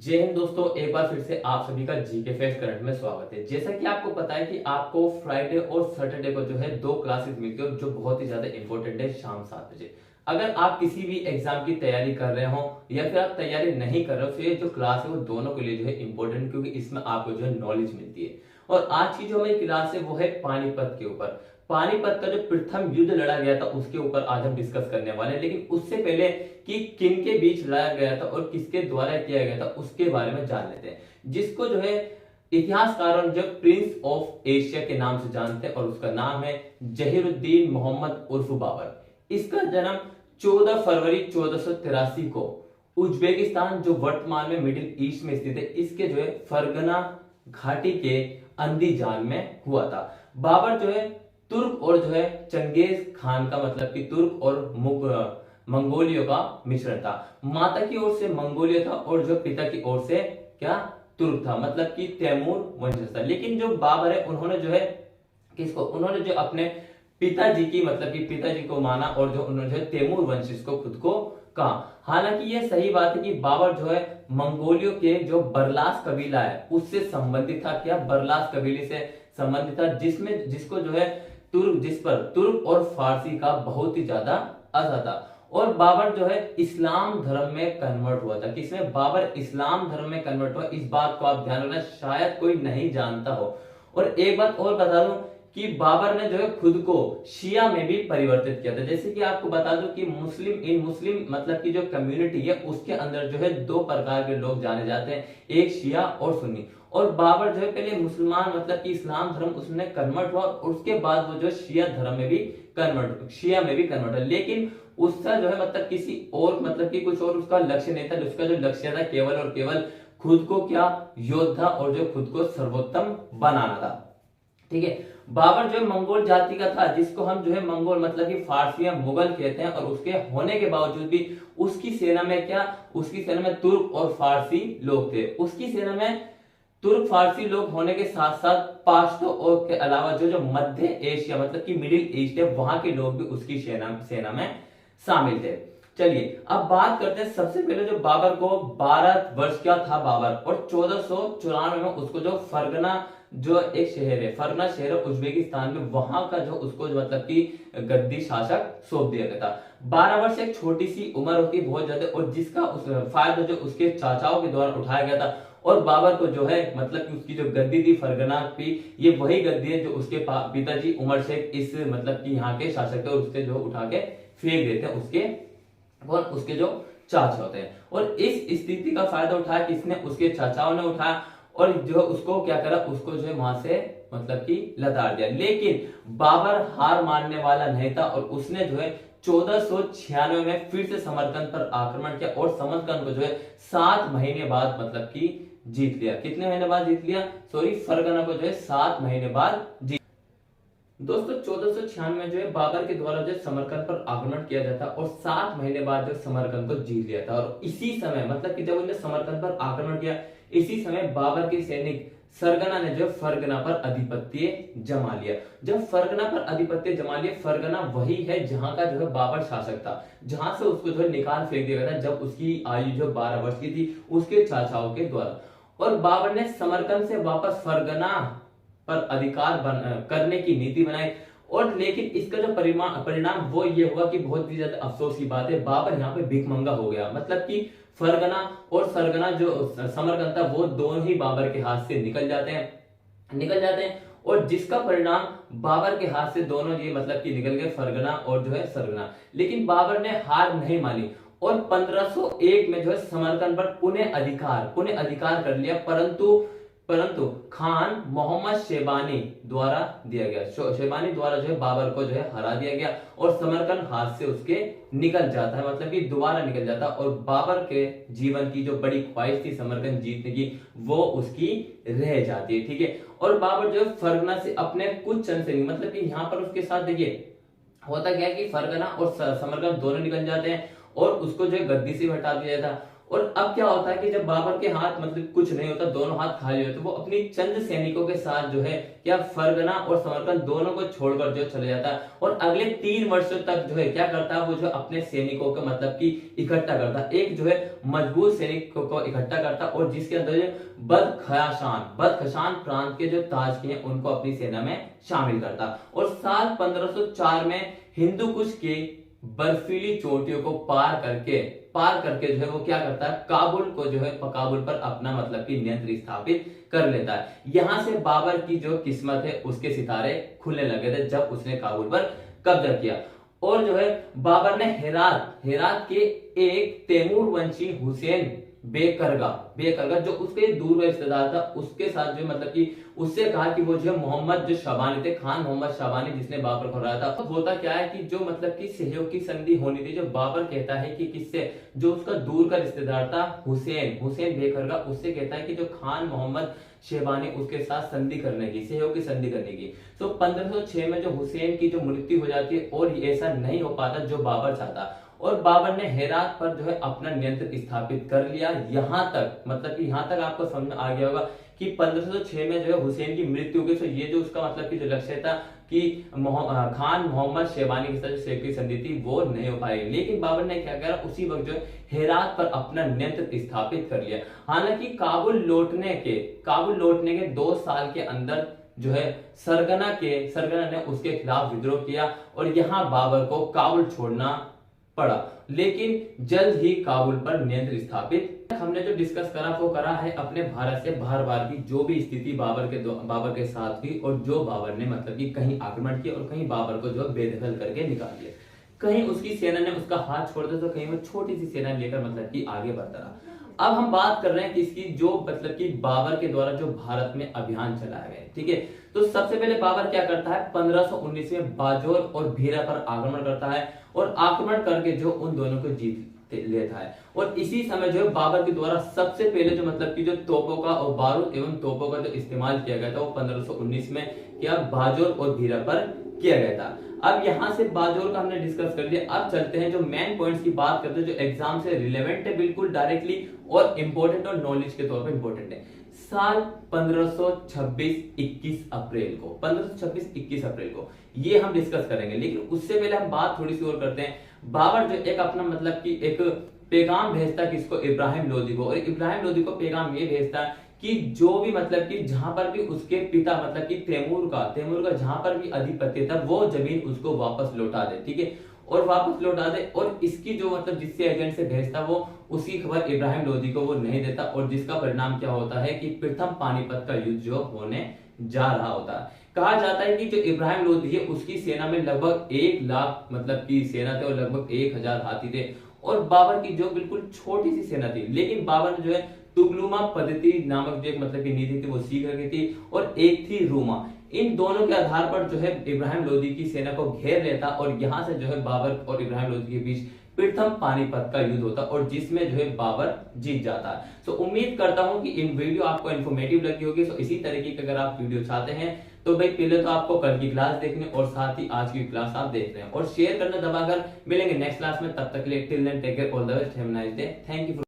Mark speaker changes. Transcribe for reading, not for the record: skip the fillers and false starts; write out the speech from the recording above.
Speaker 1: जय हिंद दोस्तों, एक बार फिर से आप सभी का जीके फेस्ट करंट में स्वागत है। जैसा कि आपको पता है कि आपको फ्राइडे और सैटरडे को जो है दो क्लासेस मिलती है जो बहुत ही ज्यादा इंपॉर्टेंट है शाम 7 बजे। अगर आप किसी भी एग्जाम की तैयारी कर रहे हो या फिर आप तैयारी नहीं कर रहे हो तो ये जो क्लास है वो दोनों के लिए जो है इंपॉर्टेंट, क्योंकि इसमें आपको जो है नॉलेज मिलती है। और आज की जो हमारी क्लास है वो है पानीपत के ऊपर। पानीपत का जो प्रथम युद्ध लड़ा गया था उसके ऊपर आज हम डिस्कस करने वाले हैं, लेकिन उससे पहले कि किन के बीच लड़ा गया था और किसके द्वारा किया गया था उसके बारे में जान लेते हैं, जिसको जो है इतिहासकारों जो प्रिंस ऑफ एशिया के नाम से जानते हैं, और उसका नाम है जहीरुद्दीन मोहम्मद उर्फ बाबर। इसका जन्म 14 फरवरी 1483 को उज्बेकिस्तान, जो वर्तमान में मिडिल ईस्ट में स्थित है, इसके जो है फरगना घाटी के अंदीजान में हुआ था। बाबर जो है तुर्क और जो है चंगेज खान का मतलब कि तुर्क और मंगोलियों का मिश्रण था। माता की ओर से मंगोलिया था और जो पिता की ओर से क्या तुर्क था, मतलब कि तैमूर वंशज था। लेकिन जो बाबर है उन्होंने जो है उन्होंने जो अपने पिताजी की मतलब कि पिताजी को माना और जो उन्होंने जो तैमूर वंशज को खुद को कहा। हालांकि यह सही बात है कि बाबर जो है मंगोलियों के जो बरलास कबीला है उससे संबंधित था। क्या बरलास कबीले से संबंधित था, जिसको जो है जिस पर तुर्क और फारसी का बहुत ही ज्यादा असर था। और बाबर जो है इस्लाम धर्म में कन्वर्ट हुआ था। किसमें? बाबर इस्लाम धर्म में कन्वर्ट हुआ। इस बात को आप ध्यान रखना, शायद कोई नहीं जानता हो। और एक बात और बता दूं कि बाबर ने जो है खुद को शिया में भी परिवर्तित किया था। जैसे कि आपको बता दूं कि मुस्लिम मतलब की जो कम्युनिटी है उसके अंदर जो है दो प्रकार के लोग जाने जाते हैं, एक शिया और सुन्नी। और बाबर जो है पहले मुसलमान मतलब कि इस्लाम धर्म उसने कन्वर्ट हुआ और उसके बाद वो जो शिया में भी कन्वर्ट हुआ। लेकिन उसका जो है मतलब किसी और मतलब कि कुछ और उसका लक्ष्य नहीं था। उसका जो लक्ष्य था केवल और केवल खुद को क्या योद्धा और जो खुद को सर्वोत्तम बनाना था। ठीक है, बाबर जो है मंगोल जाति का था, जिसको हम जो है मंगोल मतलब कि फारसी या मुगल कहते हैं। और उसके होने के बावजूद भी उसकी सेना में तुर्क और फारसी लोग थे। उसकी सेना में तुर्क फारसी लोग होने के साथ साथ पाश्तो और के अलावा जो मध्य एशिया मतलब कि मिडिल ईस्ट है वहां के लोग भी उसकी सेना में शामिल थे। चलिए अब बात करते हैं। सबसे पहले जो बाबर को 12 वर्ष का था बाबर, और 1494 में उसको जो फरगना जो एक शहर है, फरगना शहर है उज्बेकिस्तान में, वहां का जो उसको मतलब कि गद्दी शासक सौंप दिया गया था। 12 वर्ष एक छोटी सी उम्र होती है बहुत ज्यादा, और जिसका फायदा जो उसके चाचाओं के द्वारा उठाया गया था। और बाबर को जो है मतलब कि उसकी जो गद्दी थी फरगना की, ये वही गद्दी है जो उसके पिताजी उमर शेख इस मतलब कि यहाँ के शासक थे, और उससे जो उठा के फेंक देते हैं उसके जो चाचा होते हैं। और इस स्थिति का फायदा उठाया किसने? उसके चाचाओं ने उठाया, और जो उसको क्या करा, उसको जो है वहां से मतलब कि लताड़ दिया। लेकिन बाबर हार मानने वाला नहीं था, और उसने जो है 1496 में फिर से समरकंद पर आक्रमण किया, और समरकंद को जो है 7 महीने बाद मतलब कि जीत लिया। कितने महीने बाद जीत लिया? फरगना को जो है 7 महीने बाद जीत। दोस्तों 1496 में जो है बाबर के द्वारा जो समरकंद पर आक्रमण किया जाता और 7 महीने बाद जो समरकंद को जीत लिया था। और इसी समय मतलब कि जब उन्होंने समरकंद पर आक्रमण किया, इसी समय बाबर के सैनिक सरगना ने जो फरगना पर आधिपत्य जमा लिया। जब फरगना पर आधिपत्य जमा लिया, फरगना वही है जहां का जो है बाबर शासक था, जहां से उसको जो है निकाल फेंक दिया गया था जब उसकी आयु जो 12 वर्ष की थी उसके चाचाओं के द्वारा। और बाबर ने समरकंद से वापस फरगना पर अधिकार करने की नीति बनाई। और लेकिन इसका जो परिणाम वो ये हुआ कि बहुत ही ज्यादा अफसोस की बात है, बाबर यहाँ पे भिखमंगा हो गया। मतलब कि फरगना और सरगना जो समरकंद था वो दोनों ही बाबर के हाथ से निकल जाते हैं। और जिसका परिणाम बाबर के हाथ से दोनों ये मतलब कि निकल गए, फरगना और जो है सरगना। लेकिन बाबर ने हार नहीं मानी और 1501 में जो है समरकंद पर पुनः अधिकार कर लिया, परंतु खान मोहम्मद शेबानी द्वारा दिया गया। शेबानी द्वारा जो है बाबर को जो है हरा दिया गया, और समरकंद हाथ से उसके निकल जाता है, मतलब कि दोबारा निकल जाता है। और बाबर के जीवन की जो बड़ी ख्वाहिश थी समरकंद जीतने की, वो उसकी रह जाती है। ठीक है, और बाबर जो है फरगना से अपने कुछ चंद सैनिक मतलब कि यहाँ पर उसके साथ देखिए होता क्या है कि फरगना और समरकंद दोनों निकल जाते हैं, और उसको जो है गद्दी से हटा दिया जाता है। और अब क्या होता है कि जब बाबर के हाथ मतलब कुछ नहीं होता, दोनों हाथ खाली होते, वो अपनी चंद सैनिकों के साथ जो है क्या फरगना और समरकंद दोनों को छोड़कर जो चले जाता है और अगले 3 वर्षों तक जो है क्या करता है, वो जो अपने सैनिकों को मतलब कि इकट्ठा करता है, एक जो है मजबूत सैनिकों को इकट्ठा करता और जिसके अंदर जो बदखशान प्रांत के जो ताजकी हैं उनको अपनी सेना में शामिल करता। और साल 1504 में हिंदू कुश के बर्फीली चोटियों को पार करके जो है वो क्या करता है, काबुल को जो है काबुल पर अपना मतलब कि नियंत्रण स्थापित कर लेता है। यहां से बाबर की जो किस्मत है उसके सितारे खुलने लगे थे जब उसने काबुल पर कब्जा किया। और जो है बाबर ने हेरात के एक तैमूर वंशी हुसैन बेकरगा जो उसके दूर रिश्तेदार था, उसके साथ जो मतलब कि उससे कहा कि वो जो मोहम्मद जो शाबानी थे, खान मोहम्मद शाबानी जिसने बाबर को हराया था। तो होता क्या है कि जो मतलब कि सहयोग की संधि होनी थी, जो बाबर कहता है कि किससे, जो उसका दूर का रिश्तेदार था हुसैन बेकरगा, उससे कहता है कि जो खान मोहम्मद शेबानी उसके साथ संधि करने की, सहयोग की संधि करने की। तो 1506 में जो हुसैन की जो मृत्यु हो जाती है और ऐसा नहीं हो पाता जो बाबर चाहता, और बाबर ने हेरात पर जो है अपना नियंत्रण स्थापित कर लिया। यहां तक मतलब कि यहां तक आपको समझ आ गया होगा कि 1506 में जो है हुसैन की मृत्यु हो गई। तो ये जो उसका मतलब कि जो लक्ष्य था कि खान मोहम्मद शेबानी के साथ जो सहयोग की संधि थी वो नहीं हो पाई, लेकिन बाबर ने क्या करा, उसी वक्त जो है हेरात पर अपना नियंत्रण स्थापित कर लिया। हालांकि काबुल लौटने के 2 साल के अंदर जो है सरगना ने उसके खिलाफ विद्रोह किया और यहां बाबर को काबुल छोड़ना पड़ा, लेकिन जल्द ही काबुल पर नियंत्रण स्थापित। हमने जो डिस्कस करा वो करा है अपने भारत से बाहर की जो भी स्थिति बाबर के साथ हुई और जो बाबर ने मतलब कि कहीं आक्रमण किया और कहीं बाबर को जो बेदखल करके निकाल दिया, कहीं उसकी सेना ने उसका हाथ छोड़ दिया तो कहीं वो छोटी सी सेना लेकर मतलब कि आगे बढ़ता रहा। अब हम बात कर रहे हैं कि इसकी जो मतलब कि बाबर के द्वारा जो भारत में अभियान चलाया गया, ठीक है। तो सबसे पहले बाबर क्या करता है, 1519 में बाजोर और भीरा पर आक्रमण करता है और आक्रमण करके जो उन दोनों को जीत लेता है। और इसी समय जो है बाबर के द्वारा सबसे पहले जो मतलब कि जो तोपों का और बारूद एवं तोपों का जो इस्तेमाल किया गया था वो 1519 में क्या बाजोर और भीरा पर किया गया था। अब यहां से बाजोर का हमने डिस्कस कर लिया। अब चलते हैं जो मेन पॉइंट्स की बात करते हैं जो एग्जाम से रिलेवेंट है बिल्कुल डायरेक्टली और इंपॉर्टेंट और नॉलेज के तौर पर इंपॉर्टेंट है। साल 1526-21 अप्रैल को ये हम डिस्कस करेंगे, लेकिन उससे पहले हम बात थोड़ी सी और करते हैं। बाबर जो एक अपना मतलब कि एक पैगाम भेजता है किसको, इब्राहिम लोदी को, और इब्राहिम लोदी को पैगाम ये भेजता है कि जो भी मतलब कि जहां पर भी उसके पिता मतलब कि तैमूर का जहां पर भी अधिपत्य था वो जमीन उसको वापस लौटा दे, ठीक है, और वापस लौटा दे। और इसकी जो मतलब जिससे एजेंट से भेजता वो उसकी खबर इब्राहिम लोदी को वो नहीं देता, और जिसका परिणाम क्या होता है कि प्रथम पानीपत का युद्ध जो होने जा रहा होता है। कहा जाता है कि जो इब्राहिम लोदी है उसकी सेना में लगभग 1 लाख मतलब की सेना थे और लगभग 1000 हाथी थे, और बाबर की जो बिल्कुल छोटी सी सेना थी, लेकिन बाबर ने जो है तुगलुमा पद्धति नामक जो एक मतलब की नीति थी वो सीख रखी थी, और एक थी रूमा। इन दोनों के आधार पर जो है इब्राहिम लोदी की सेना को घेर लेता और यहां से जो है बाबर और इब्राहिम लोदी के बीच प्रथम पानीपत का युद्ध होता और जिसमें जो है बाबर जीत जाता है। सो उम्मीद करता हूं कि इन वीडियो आपको इन्फॉर्मेटिव लगी होगी। सो इसी तरीके की अगर आप वीडियो चाहते हैं तो भाई पहले तो आपको कल की क्लास देखने और साथ ही आज की क्लास आप देख रहे हैं और शेयर करना दबाकर मिलेंगे नेक्स्ट क्लास में। तब तक के लिए till then take care, all the best, have a nice day, thank you.